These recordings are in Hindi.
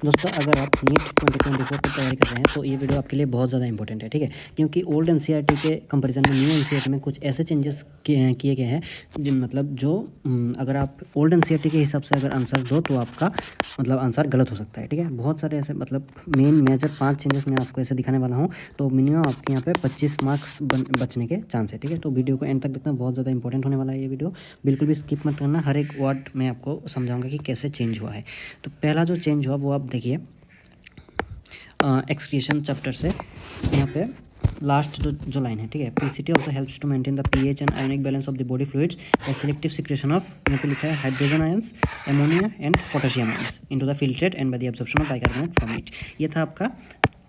दोस्तों अगर आप नीट 2024 की तैयारी कर रहे हैं तो ये वीडियो आपके लिए बहुत ज़्यादा इंपॉर्टेंट है, ठीक है, क्योंकि ओल्ड एनसीईआरटी के कंपैरिजन में न्यू एनसीईआरटी में कुछ ऐसे चेंजेस किए गए हैं जो अगर आप ओल्ड एनसीईआरटी के हिसाब से अगर आंसर दो तो आपका मतलब आंसर गलत हो सकता है, ठीक है। बहुत सारे ऐसे मतलब मेजर 5 चेंजेस मैं आपको ऐसे दिखाने वाला हूँ, तो मिनिमम आपके यहाँ पे 25 मार्क्स बचने के चांस है, ठीक है। तो वीडियो को एंड तक देखना, बहुत ज़्यादा इंपॉर्टेंट होने वाला है ये वीडियो, बिल्कुल भी स्किप मत करना। हर एक वर्ड मैं आपको समझाऊंगा कि कैसे चेंज हुआ है। तो पहला जो चेंज हुआ वो आप देखिए एक्सक्रीशन चैप्टर से यहाँ पे लास्ट जो लाइन है, ठीक है, PCT also helps to maintain the pH and ionic balance of the body fluids by selective secretion of, यहाँ पे लिखा है hydrogen ions, ammonia and potassium ions into the filtrate and by the absorption of bicarbonate from it. ये था आपका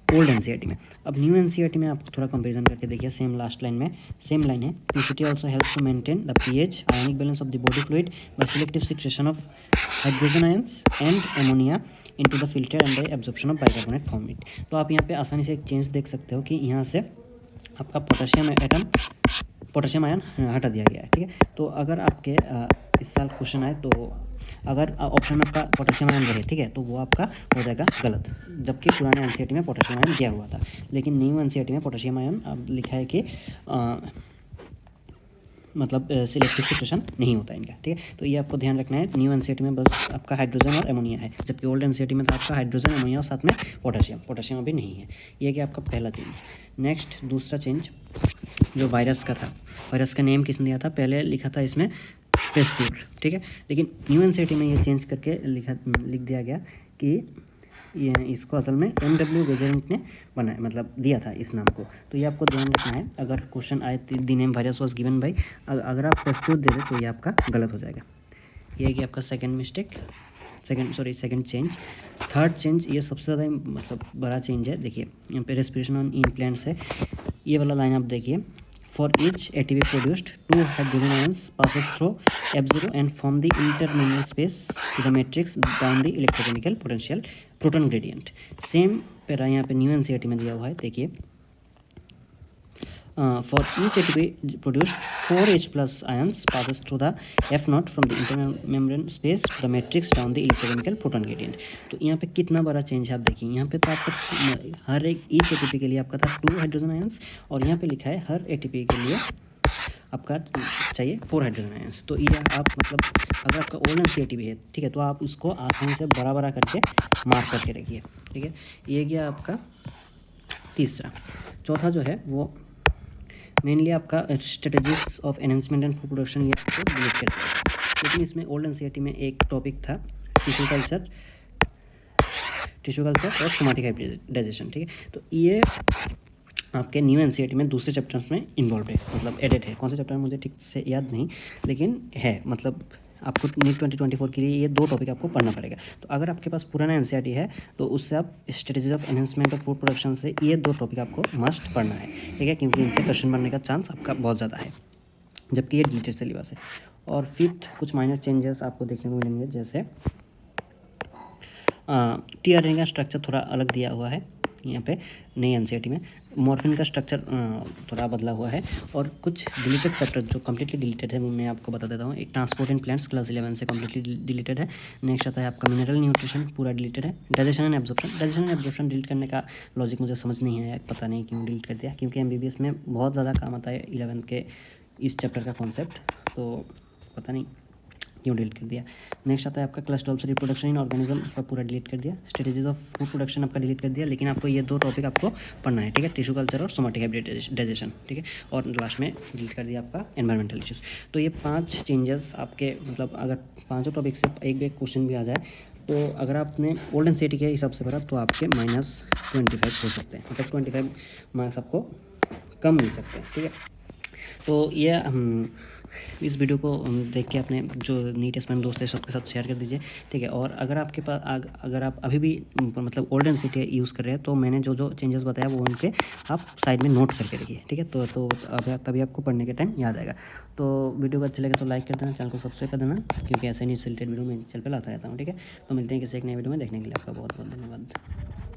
ओल्ड एनसीईआरटी में। अब न्यू एनसीईआरटी में आप थोड़ा कंपेरिजन करके देखिए, सेम लास्ट लाइन में सेम लाइन है, PCT also helps to maintain the pH ionic balance of the body fluid by selective secretion of hydrogen ions and ammonia into the filter and the absorption of bicarbonate from it. तो आप यहाँ पे आसानी से एक चेंज देख सकते हो कि यहाँ से आपका पोटेशियम आयन हटा दिया गया है, ठीक है। तो अगर आपके इस साल क्वेश्चन आए तो अगर ऑप्शन में आपका पोटेशियम आयन रहे, ठीक है, तो वो आपका हो जाएगा गलत, जबकि पुराने एनसीईआरटी में पोटेशियम आयन दिया हुआ था। लेकिन न्यू एनसीईआरटी में पोटेशियम आयन अब लिखा है कि मतलब सिलेक्टिव सिक्रेशन नहीं होता इनका, ठीक है। तो ये आपको ध्यान रखना है, न्यू एनसीईआरटी में बस आपका हाइड्रोजन और एमोनिया है, जबकि ओल्ड एनसीईआरटी में था आपका हाइड्रोजन, एमोनिया और साथ में पोटेशियम अभी नहीं है। ये कि आपका पहला चेंज। नेक्स्ट दूसरा चेंज जो वायरस का था, वायरस का नेम किसने दिया था, पहले लिखा था इसमें पेस्ट्यूल, ठीक है, लेकिन न्यू एनसीईआरटी में ये चेंज करके लिख दिया गया कि ये इसको असल में MW वेजेंट ने बनाया, मतलब दिया था इस नाम को। तो ये आपको ध्यान रखना है, अगर क्वेश्चन आए the name virus was given by, अगर आप पेस्ट्यूल दे दे तो ये आपका गलत हो जाएगा। ये है कि आपका सेकंड चेंज। थर्ड चेंज, ये सबसे ज़्यादा मतलब बड़ा चेंज है, देखिए यहाँ पे रेस्पिरेशन ऑन इन प्लांट्स है, ये वाला लाइन आप देखिए, for each ATP produced, 2 hydrogen ions passes through F0 and form the internominal space to the matrix down the electrochemical potential proton gradient। Same para यहाँ पे न्यू एनसीईआरटी में दिया हुआ है, देखिए for each ATP produced 4H plus ions passes through the F0 from the internal membrane space to the matrix down the electrochemical proton gradient। तो यहाँ पे कितना बड़ा चेंज है आप देखिए, यहाँ पे तो आपका हर एक ईच ATP के लिए आपका था 2 हाइड्रोजन आयंस, और यहाँ पे लिखा है हर ATP के लिए आपका चाहिए 4 हाइड्रोजन आयंस। तो ये आप मतलब अगर आपका ओल्ड एनसीईआरटी भी है, ठीक है, तो आप उसको आसानी से बड़ा करके मार्क करके रखिए, ठीक है। ये गया आपका तीसरा। चौथा जो है वो मेनली आपका strategies of enhancement and food production, ये आपको डिलीट कर दिया। लेकिन इसमें ओल्ड एनसीईआरटी में एक टॉपिक था टिश्यू कल्चर और सोमैटिक हाइब्रिडाइजेशन, ठीक है। तो ये आपके न्यू एनसीईआरटी में दूसरे चैप्टर्स में इन्वॉल्व है, मतलब एडेड है। कौन से चैप्टर में मुझे ठीक से याद नहीं, लेकिन है, मतलब आपको नीट 2024 के लिए ये 2 टॉपिक आपको पढ़ना पड़ेगा। तो अगर आपके पास पुराना एनसीईआरटी है तो उससे आप strategies of enhancement of food production से ये 2 टॉपिक आपको मस्ट पढ़ना है, ठीक है, क्योंकि इनसे क्वेश्चन बनने का चांस आपका बहुत ज़्यादा है, जबकि ये डिलीटेड सिलेबस है। और फिफ्थ, कुछ माइनर चेंजेस आपको देखने को मिलेंगे, जैसे टीआरएनए का स्ट्रक्चर थोड़ा अलग दिया हुआ है यहाँ पे नई एनसीईआरटी में, मॉर्फिन का स्ट्रक्चर थोड़ा बदला हुआ है, और कुछ डिलीटेड चैप्टर जो कम्प्लीटली डिलीटेड है वो मैं आपको बता देता हूँ। एक ट्रांसपोर्ट इन प्लांट्स क्लास 11 से कम्प्लीटली डिलीटेड है। नेक्स्ट आता है आपका मिनरल न्यूट्रिशन, पूरा डिलीटेड है। डाइजेशन एंड एब्जॉर्प्शन डिलीट करने का लॉजिक मुझे समझ नहीं आया, पता नहीं क्यों डिलीट कर दिया, क्योंकि MBBS में बहुत ज़्यादा काम आता है 11 के इस चैप्टर का कॉन्सेप्ट, तो पता नहीं क्यों डिलीट कर दिया। नेक्स्ट आता है आपका cluster of reproduction in organism, आपका पूरा डिलीट कर दिया। स्ट्रेटजीज ऑफ फूड प्रोडक्शन आपका डिलीट कर दिया, लेकिन आपको ये 2 टॉपिक आपको पढ़ना है, ठीक है, टिश्यू कल्चर और सोमैटिक हाइब्रिडाइजेशन, ठीक है, और लास्ट में डिलीट कर दिया आपका एनवायरमेंटल इश्यूज। तो ये 5 चेंजेस आपके, मतलब अगर 5 टॉपिक से एक भी क्वेश्चन भी आ जाए तो अगर आपने ओल्ड एनसीईआरटी के हिसाब से पढ़ा तो आपके -25 हो सकते हैं, मतलब 25 मार्क्स आपको कम मिल सकते हैं, ठीक है। तो ये इस वीडियो को देख के अपने जो नीट एस्पिरेंट दोस्त है सबके साथ शेयर कर दीजिए, ठीक है। और अगर आपके पास अगर आप अभी भी मतलब ओल्ड एनसीईआरटी यूज़ कर रहे हैं तो मैंने जो चेंजेस बताया वो उनके आप साइड में नोट करके रखिए, ठीक है। तो तभी आपको पढ़ने के टाइम याद आएगा। तो वीडियो को अच्छा लगे तो लाइक कर देना, चैनल को सब्सक्राइब कर देना, क्योंकि ऐसे नीट से रिलेटेड वीडियो मैं चैनल पर लाता रहता हूँ, ठीक है। तो मिलते हैं किसी एक नए वीडियो में, देखने के लिए आपका बहुत बहुत धन्यवाद।